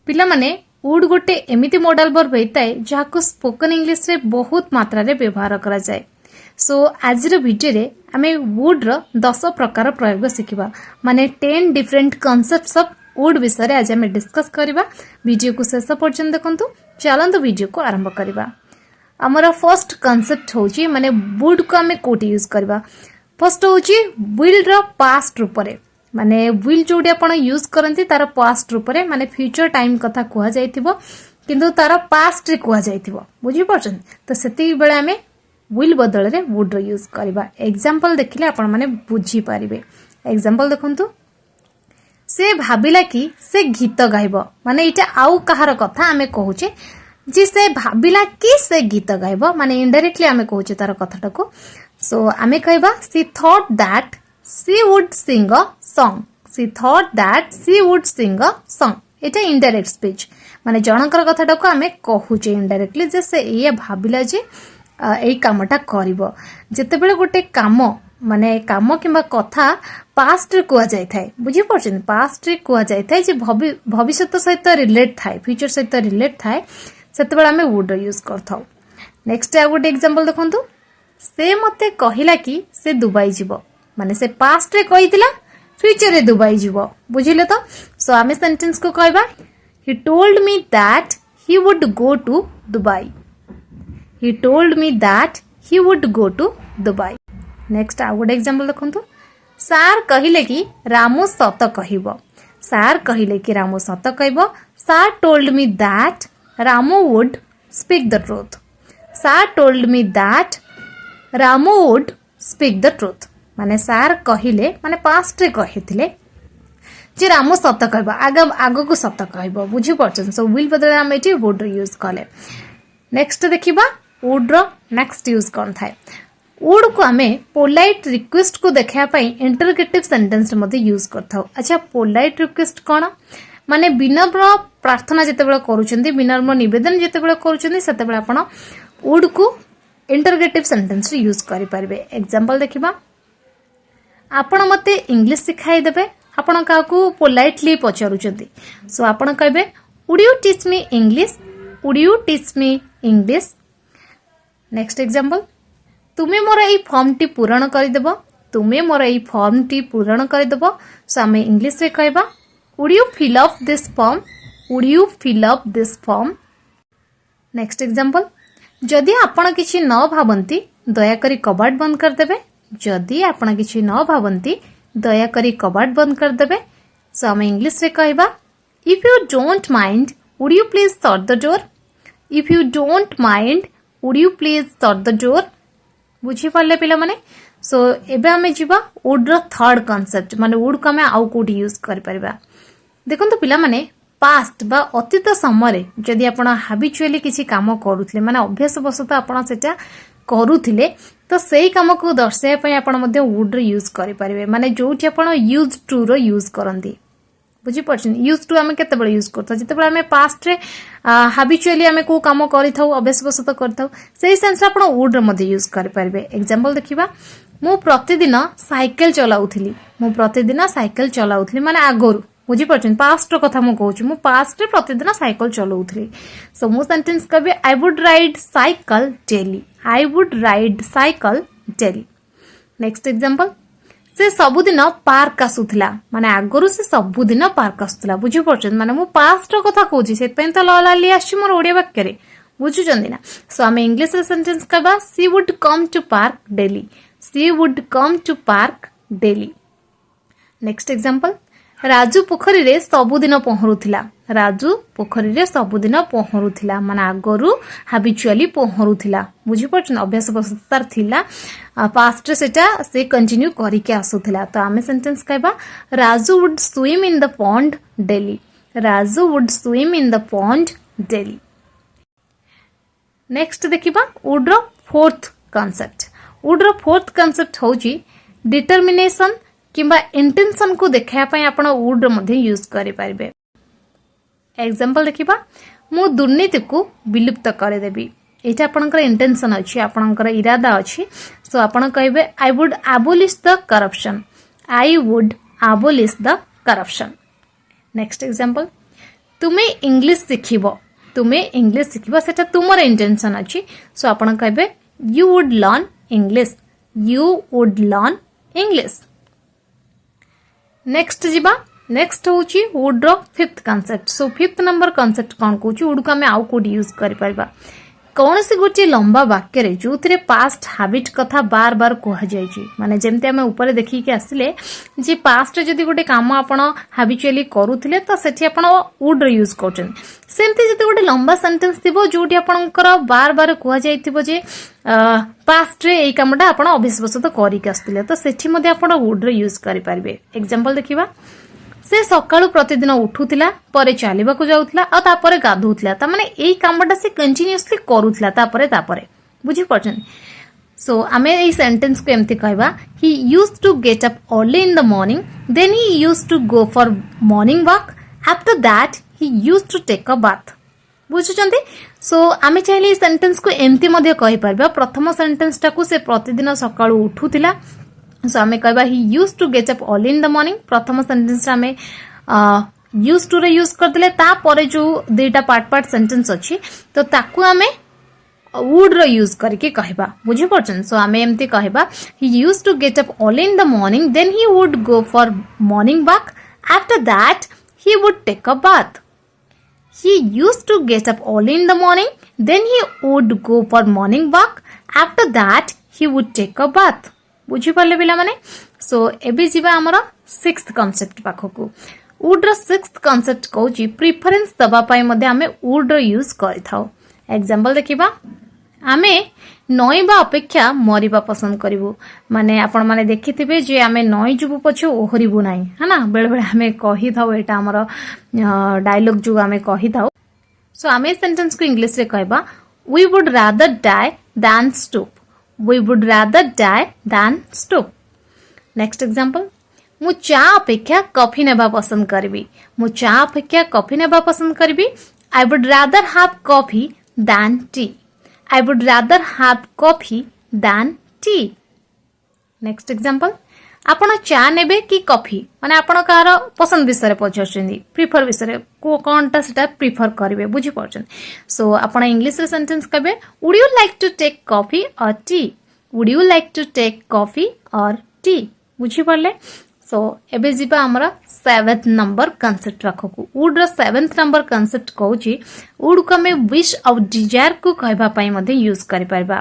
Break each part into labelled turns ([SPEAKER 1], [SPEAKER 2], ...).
[SPEAKER 1] पिला माने वुड गोटे एमिति मॉडल वर्ब होता है जहाँ स्पोकन इंग्लिश रे बहुत मात्रा रे व्यवहार करा जाए। सो आज वीडियो रे आमे वुड रो 10 प्रकार प्रयोग शिखिबा माने 10 डिफरेंट कॉन्सेप्ट्स ऑफ वुड विषय आज आमे डिस्कस करबा। वीडियो को शेष पर्यंत देखंतु। चलंतु वीडियो को आरंभ करबा। हमर फर्स्ट कॉन्सेप्ट होची माने वुड को आमे कोटी यूज करबा। फर्स्ट होची विल रो पास्ट रूप रे माने विल जोडी आपण यूज करंती तार पास्ट रूप रे माने फ्यूचर टाइम कथा कुहा जायतिबो किंतु तार पास्ट रे कुहा जायतिबो बुझी परछन। तो सेति बेले आमे विल बदल रे वुड रो यूज करबा। एग्जांपल देखिले आपण माने बुझी पारिबे। एग्जांपल देखंतु से भाबिला कि से गीत गाइबो माने इटा आउ कहार कथा आमे कहूचे जे से भाबिला कि से गीत गाइबो माने इनडायरेक्टली आमे कहूचे तार कथाटा को। सो आमे कहबा she thought that she would sing a song. She thought that she would sing a song. Etah indirect speech माने जनकर कथाटा को आमे कहूचे इनडायरेक्टली जे से ये भाबिला जे एई कामटा करिवो। जेतेबेले गोटे काम माने काम किबा कथा पास्ट रे कुआ जाय थाए बुझी परछन। पास्ट रे कुआ जाय थाए जे भविष्यत सहित रिलेट थाए फ्यूचर सहित रिलेट थाए सेतेबेले आमे वुड यूज करथाउ। नेक्स्ट आ गोटे एग्जांपल देखंतु से मते कहिला कि से दुबई जिवो माने से पास्ट रे कहितला फ्यूचर रे दुबई जिवो बुझिले तो। सो आमे सेंटेंस को कहबा he told me that he would go to Dubai. He told me that he would go to Dubai. Next a good example देखंतु सार कहिले कि रामू सत कहिबो। सार कहिले कि रामू सत कहिबो। सार told me that Ramu would speak the truth. सार told me that Ramu would speak the truth. माने सार कहिले माने पास्ट रे कहिथिले जे रामू सत कहबो आगो को सत कहबो बुझी परछन। सो विल बदले हम एटी वुड यूज कले। नेक्स्ट देखिबा वुड रो नेक्स्ट यूज कोन थाए। वुड को हमें पोलाइट रिक्वेस्ट को देखा पई इंटरोगेटिव सेंटेंस रे मध्ये यूज करथाउ। अच्छा पोलाइट रिक्वेस्ट कोन माने विनम्र प्रार्थना जेतेबेले करूचंदी विनम्र निवेदन जेतेबेले करूचंदी सेतेबेले आपण वुड को इंटरोगेटिव सेंटेंस रे यूज करि परिबे। एग्जांपल देखिबा आपण मते इंग्लिश सिखाई देबे आपण काकू पोलाइटली पचारुचंती। सो आपण कहबे would you teach me English. Would you teach me English. Next example तुमे मोर एई फॉर्म टी पूरण करि देबो। तुमे मोर एई फॉर्म टी पूरण करि देबो। सो हमें इंग्लिश रे कहबा would you fill up this form. Would you fill up this form. Next example जदि आपण किछि न भाबंती दया करी कबाट बंद कर देबे। जदि आपण किछि न भाबंती दया करी कबाट बंद कर देबे। सो हम इंग्लिश रे कहबा if you don't mind would you please shut the door. If you don't mind would you please shut the door बुझी पाले पिला माने। सो एबे हमें जिबा वुड रो थर्ड कांसेप्ट माने वुड को हमें आउ कोठी यूज कर परबा। देखंतु पिला माने पास्ट बा अतीत समय जदि आपण हैबिचुअली किछि काम करूथले माने अभ्यास वशत आपण सेटा करूथिले तो सेही काम को दर्शाय पय आपण मध्ये वुड रो यूज करि परिबे। माने जोठी आपण यूज टू रो यूज करंती बुझी परछन। यूज टू हमें केते बेले यूज करथौ जेते बेले हमें पास्ट रे हैबिचुअली हमें को काम करिथौ अभ्यास वशत करथौ सेही सेंस आपण वुड रो मध्ये यूज करि परिबे। एग्जांपल देखिबा मु प्रतिदिन साइकिल चलाउथिली। मु प्रतिदिन साइकिल चलाउथिली माने आगोरु बुझी परछन पास्ट रो कथा मु कहूची मु पास्ट रे प्रतिदिन साइकिल चलाउथिली। सो मु सेंटेंस कहबे I would ride cycle daily. I would ride cycle daily. Next example से सबुदिन पार्क आसुथिला माने आगरु से सबुदिन पार्क आसुथिला बुझी परछन माने मु पास्ट रो कथा कहूची सेत पय त ललाली आछि मोर ओडिया वाक्य रे बुझु चंदी ना। सो हम इंग्लिश रे सेंटेंस कहबा she would come to park daily. She would come to park daily. Next example Raju पोखरी रे सबुदिन पहरुथिला। राजू पोखरी रे सबुदिन पहरुथिला माने आगरु हैबिचुअली पहरुथिला बुझी परछन अभ्यास बसतार थिला पास्ट रे सेटा से कंटिन्यू करि के आसुथिला। तो आमे सेंटेंस कहबा Raju would swim in the pond daily. Raju would swim in the pond daily. Next देखिबा वुड रो फोर्थ कांसेप्ट। वुड रो फोर्थ कांसेप्ट होची डिटरमिनेशन किंबा इंटेंशन को देखा पय आपण वुड रो मध्ये यूज करि परिबे। एग्जांपल देखिबा मु दुर्नीति को विलुप्त करे देबी। एटा आपनकर इंटेंशन अछि आपनकर इरादा अछि। सो आपण कहबे I would abolish the corruption. I would abolish the corruption. Next example तुमे इंग्लिश शिखिबो तुमे इंग्लिश शिखिबो सेटा तुमर इंटेंशन अछि सो आपण कहबे you would learn English you would learn English next जीवा नेक्स्ट होची वुड रो fifth concept so fifth number concept कोन कहूची वुड को हमें आउ कोड यूज करि परबा कौन सी गोटे लंबा वाक्य रे जो थरे पास्ट हैबिट कथा बार बार कह जायची माने जेमते हमें ऊपर देखि के आसिले जे पास्ट जदी गोटे काम आपण हैबिचुअली करूथिले तो सेठी आपण वुड रो यूज करछन सेमते जदी गोटे लंबा सेंटेंस थिबो जोटी आपणकर बार बार कह जायथिबो जे पास्ट रे एई कामटा आपण अभ्यासवशत करि के आस्तिले तो सेठी मध्ये आपण वुड रो यूज करि पारबे एग्जांपल देखिबा से सकाळु प्रतिदिन उठुथिला परे चालिबाकू जाउथला आ तापरे गाधुथला ता माने एई कामटा से कंटीन्यूअसली करूथला तापरे बुझी परछन सो आमे एई सेंटेंस को एमति कहबा he used to get up early in the morning then he used to go for morning walk after that he used to take a bath बुझुचंती सो आमे चाहिले एई सेंटेंस को एमति मध्ये कहि परबा प्रथम सेंटेंस टाकू से प्रतिदिन सकाळु उठुथिला सो आमे कहबा he used to get up early in the morning प्रथम सेंटेंस आमे यूज्ड टू रे यूज कर देले ता परे जो दुईटा पार्ट सेंटेंस अछि तो ताकू आमे वुड रो यूज करके कहबा बुझि परछन सो आमे एमति कहबा he used to get up early in the morning then he would go for morning walk after that he would take a bath he used to get up early in the morning then he would go for morning walk after that he would take a bath बुझी पाले पिला माने सो एबे जीवा हमर sixth concept पाखकू would रो sixth concept कहूची प्रेफरेंस दबा पाई मध्ये हमें वुड रो यूज करिथाउ एग्जांपल देखिबा आमे नईबा अपेक्षा मरिबा पसंद करिवु माने आपण माने देखिथिबे जे आमे नई जुबु पछे ओहरिबु नाही है ना बेले बेले हमें कहि थाउ एटा हमर डायलॉग जो आमे कहि थाउ सो आमे सेंटेंस को इंग्लिश रे कहबा we would rather die than stoop we would rather die than stoop next example मु चा अपेक्षा कॉफी नेबा पसंद करबी मु चा अपेक्षा कॉफी नेबा पसंद करबी I would rather have coffee than tea I would rather have coffee than tea. Next example. आपण चा नेबे कि कॉफी माने आपण कार पसंद विषय पचारछिंदी प्रिफर विषय को कोनटा सेटा प्रिफर करिवे बुझी परछन सो आपण इंग्लिश रे सेंटेंस कहबे would you like to take coffee or tea would you like to take coffee or tea बुझी परले सो एबे जीवा हमरा 7th नंबर कांसेप्ट रखकू वुड रो 7th नंबर कांसेप्ट कहूची वुड को हमें विश और डिजायर को कहबा पई मध्ये यूज करि परबा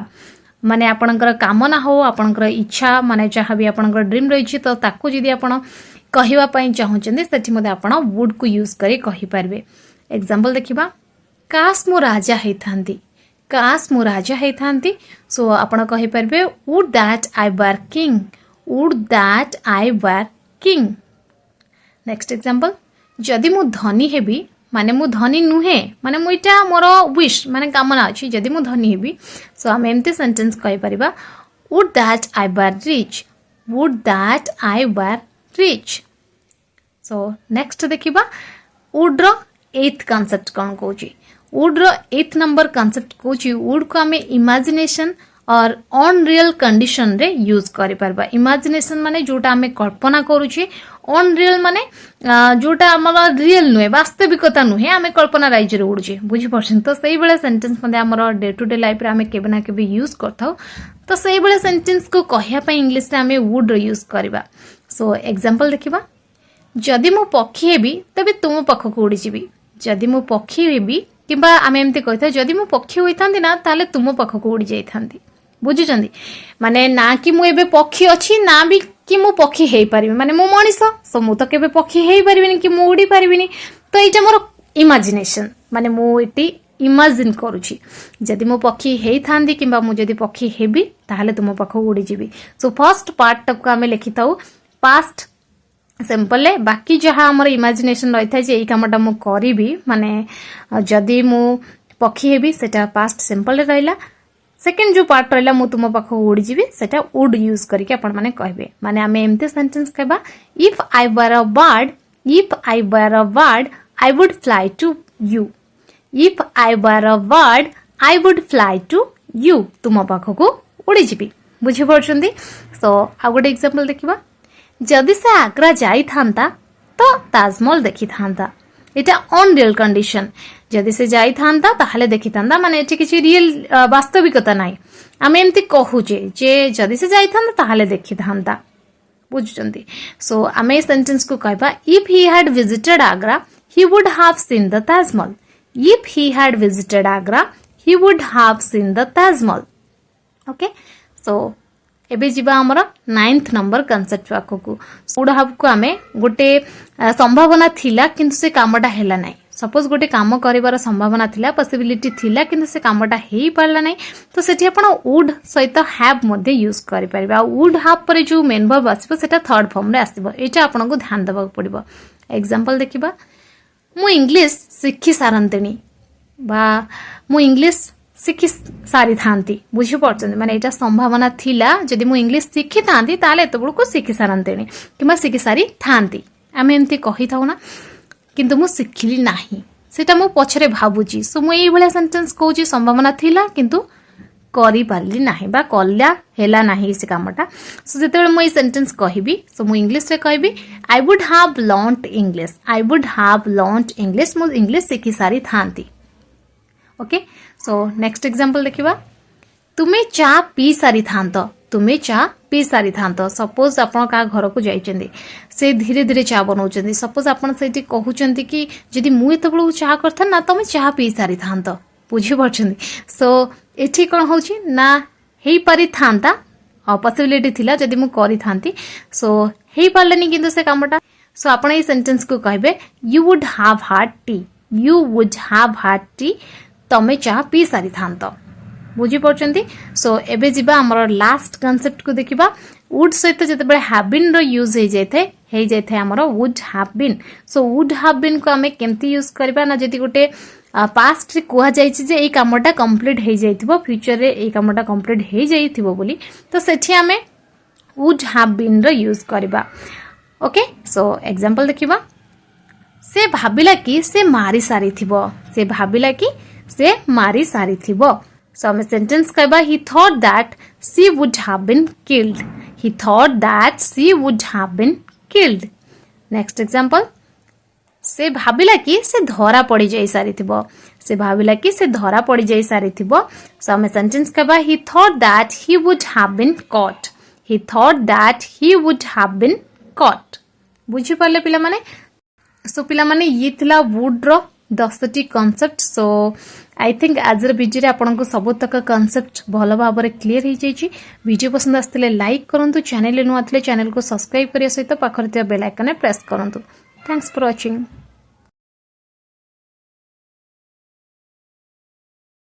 [SPEAKER 1] माने आपनकर कामना हो आपनकर इच्छा माने जहाँ भी आपनकर ड्रीम रही तो ताकू जदि आपण कहवा पई चाहुचंदी सेठी मध्ये आपण वुड को यूज करी कहि परबे एग्जांपल देखिबा काश मु राजा हेथांती सो आपण कहि परबे would that I were king would that I were king next example जदि मु धनी हेबी माने मु धनी नुहे माने मु इटा मोर विश माने कामना अछि जदि मु धनी हेबी सो हम एमते सेंटेंस कहि परिबा would that I were rich would that I were rich so next देखिबा वुड रो 8th कांसेप्ट कोन कहूची वुड रो 8th नंबर कांसेप्ट कहूची वुड को हमें इमेजिनेशन और अनरियल कंडीशन रे यूज करि परबा इमेजिनेशन माने जोटा हमें कल्पना करूची अनरियल माने जोटा हमर रियल नुहे वास्तविकता नुहे हमें कल्पना राइज रे उडुची बुझी परछन तो सही बेले सेंटेंस मध्ये हमर डे टू डे लाइफ रे हमें केबे ना केबे यूज करथाउ तो सही बेले सेंटेंस को कहया पई इंग्लिश रे हमें वुड रे यूज करबा सो एग्जांपल देखिबा जदि मु पक्षी हेबी तबे तुम पख को उडी जिबी जदि मु पक्षी हेबी किबा हमें एमती कहथा जदि मु पक्षी होइथांती ना ताले तुम पख को उडी जाइथांती बुझुचंदी माने ना कि मु एबे पक्षी अछि ना भी कि मु पक्षी हेई परिबे माने मु मनिष सो मु तो केबे पक्षी हेई परिबिनी कि मु उडी परिबिनी तो एटा मोर इमेजिनेशन माने मु एटी इमेजिन करूची जदि मु पक्षी हेई थांदी किबा मु जदि पक्षी हेबी ताहाले तुम पखो उडी जिबी सो फर्स्ट पार्ट तक को हमें लिखिताउ पास्ट सिंपल है बाकी जहाँ हमर इमेजिनेशन रही था जे एई कामटा मु करिबी माने जदि मु पक्षी हेबी सेटा पास्ट सिंपल रहला सेकेंड जो पार्ट रहला मु तुम पाख उड़ी जीवी सेटा वुड यूज करके आपण माने कहबे माने हमें एमते सेंटेंस कहबा if I were a bird I would fly to you if I were a bird I would fly to you तुम पाख को उड़ी जीवी बुझी परछंदी सो आ गुड एग्जांपल देखिबा जदि से आग्रा जाई थांता तो ताजमहल देखि थांता एटा अनरियल कंडीशन जदि से जाई थांता ताहले देखि थांता माने एठी किछि रियल वास्तविकता नाही आमे एमति कहूचे जे जदि से जाई थांता ताहले देखि थांता बुझुचंती सो आमे सेंटेंस को कहबा if he had visited Agra he would have seen the Taj Mahal. If he had visited Agra, he would have seen the Taj Mahal. Okay, so एबे जिबा हमर 9th नंबर कांसेप्ट वाको को would have को आमे गोटे संभावना थिला किंतु से कामटा हेला नाही सपोज गोटे काम करिवार संभावना थिला पॉसिबिलिटी थिला किंतु से कामटा हेई पारला नाही तो सेठी आपण would सहित have मध्ये यूज करि परिबा would have पर जो मेन वर्ब आसीबो सेटा थर्ड फॉर्म रे आसीबो एटा आपण को ध्यान देबा पड़िबो एग्जांपल देखिबा मु इंग्लिश शिखी सारंतिनी बा मु इंग्लिश शिखी सारी थांती बुझी पड़छन माने एटा संभावना थिला जदि मु इंग्लिश शिखी थांती ताले एतबुल को शिखी सारंतिनी किमा शिखी सारी थांती आमे एमती कहि थाउ ना किंतु मु शिखिली नाही सेटा मु पछरे भाबुची सो मु एई भले सेंटेंस कहूची संभावना थिला किंतु करि पारली नाही बा कल्या हेला नाही से कामटा सो जेतेबेले मु ए सेंटेंस कहिबी सो मु इंग्लिश रे कहिबी I would have learned English I would have learned English मु इंग्लिश सिखि सारी थांती ओके सो नेक्स्ट एग्जांपल देखिबा तुमे चा पी सारी थांत तुमे चा पी सारी थांत सपोज आपण का घर को जाइचंदी से धीरे धीरे चा बनाउचंदी सपोज आपण सेठी कहउचंदी कि जदी मु एतबेले चा करथा ना तुमे चा पी सारी थांत बुझी पड़छंदी सो एठी कोन होची ना हेई पारि थांता पॉसिबिलिटी थिला जदि मु करि थांती सो हेई पारलेनी किंतु से कामटा सो आपण ए सेंटेंस को कहबे you would have had T U would have had T तमे चा पी सारी थांत बुझी पड़छंती सो एबे जिबा हमर लास्ट कांसेप्ट को देखिबा वुड सहित जतबे हैव बीन रो यूज हे जायथे हमर would have been so would have been को हमें केमती यूज करबा ना जदि गोटे पास्ट रे कुहा जायछि जे एई कामटा कंप्लीट हे जायथिबो फ्यूचर रे एई कामटा कंप्लीट हे जायथिबो बोली तो सेठी हमें वुड हैव बीन रो यूज करबा ओके सो एग्जांपल देखिबा से भाबिला कि से मारी सारी थिबो से भाबिला कि से मारी सारी थिबो सो हमें सेंटेंस कहबा he thought that she would have been killed he thought that she would have been killed next example से भाबिला कि से धरा पड़ी जाई सारी थिबो से भाबिला कि से धरा पड़ी जाई सारी थिबो सो हमें सेंटेंस कहबा he thought that he would have been caught he thought that he would have been caught बुझी पाले पिला माने सो पिला माने ये थिला वुड रो 10टी कांसेप्ट सो आई थिंक आज वीडियो रे आपन को सब तक कांसेप्ट भलो भाबरे क्लियर हो जाई वीडियो पसंद आस्तिले लाइक करंतु चैनल नु आतले चैनल को सब्सक्राइब करिया सहित पाखर बेल आइकन प्रेस करंतु थैंक्स फॉर वाचिंग।